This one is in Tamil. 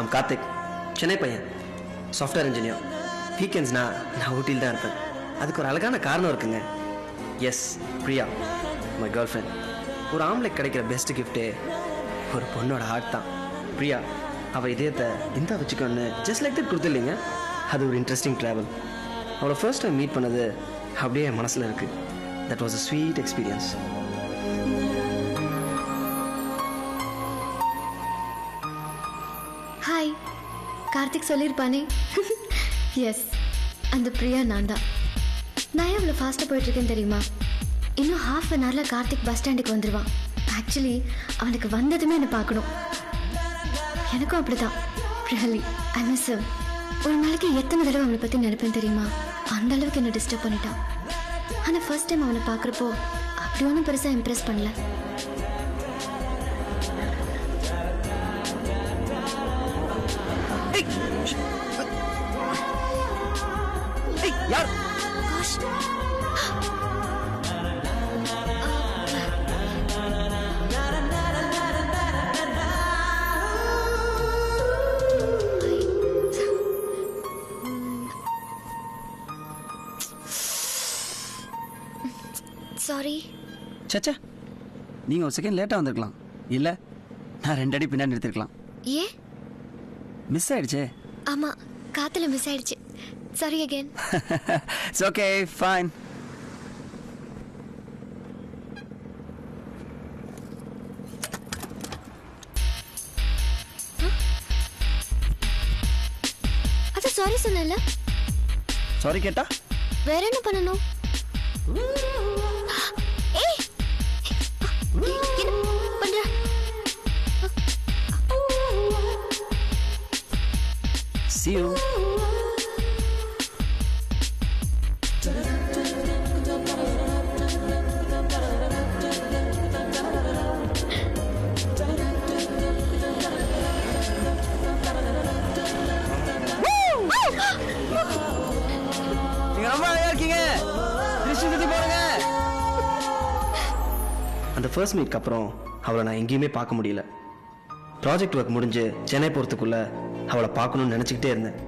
ஐம் கார்த்திக், சென்னை பையன், சாஃப்ட்வேர் இன்ஜினியர். வீக்கெண்ட்ஸ்னா நான் ஊட்டியில் தான் இருப்பேன். அதுக்கு ஒரு அழகான காரணம் இருக்குங்க. Yes, Priya, my girlfriend. ஒரு ஆம்பளை கிடைக்கிற பெஸ்ட் கிஃப்டே ஒரு பொண்ணோட ஹார்ட் தான். பிரியா அவள் இதயத்தை இந்த வச்சுக்கோன்னு ஜஸ்ட் லைக் தட் கொடுத்துல்லைங்க. அது ஒரு இன்ட்ரெஸ்டிங் ட்ராவல். அவளை ஃபர்ஸ்ட் டைம் மீட் பண்ணது அப்படியே என் மனசில் இருக்குது. That was a sweet experience. Hi, Karthik சொல்லியிருப்பானே. எஸ், அந்த பிரியா நான் தான். நான் எவ்வளோ ஃபாஸ்ட்டாக போயிட்டுருக்கேன்னு தெரியுமா? இன்னும் ஹாஃப் அன் ஹவரில் கார்த்திக் பஸ் ஸ்டாண்டுக்கு வந்துடுவான். ஆக்சுவலி அவனுக்கு வந்ததுமே என்னை பார்க்கணும். எனக்கும் அப்படி தான். Really I miss him. ஒரு நாளைக்கு எத்தனை தடவை அவனை பற்றி நினைப்பேன் தெரியுமா? அந்த அளவுக்கு என்னை டிஸ்டர்ப் பண்ணிட்டான். ஆனால் ஃபர்ஸ்ட் டைம் அவனை பார்க்குறப்போ அப்படி ஒன்றும் பெருசாக இம்ப்ரெஸ் பண்ணல. யார்? சாரி. சச்சா, நீங்கள் ஒரு செகண்ட் லேட்டாக வந்திருக்கலாம். இல்லை, நான் 2 அடி பின்னாடி நிறுத்திருக்கலாம். ஏன்? மிஸ் ஆயிடுச்சே. ஆமாம், காற்றுல மிஸ் ஆயிடுச்சு. Sorry again. It's okay, fine. அது சாரி சொன்னல. சாரி கேட்டா வேற என்ன பண்ணணும்? ஏய், என்ன பண்ற? see you. ரொம்ப அழகா இருக்கீங்க. அந்த ஃபர்ஸ்ட் மீட்க்கு அப்புறம் அவளை நான் எங்கேயுமே பார்க்க முடியல. ப்ராஜெக்ட் ஒர்க் முடிஞ்சு சென்னை போகிறதுக்குள்ளே அவளை பார்க்கணும்னு நினச்சிக்கிட்டே இருந்தேன்.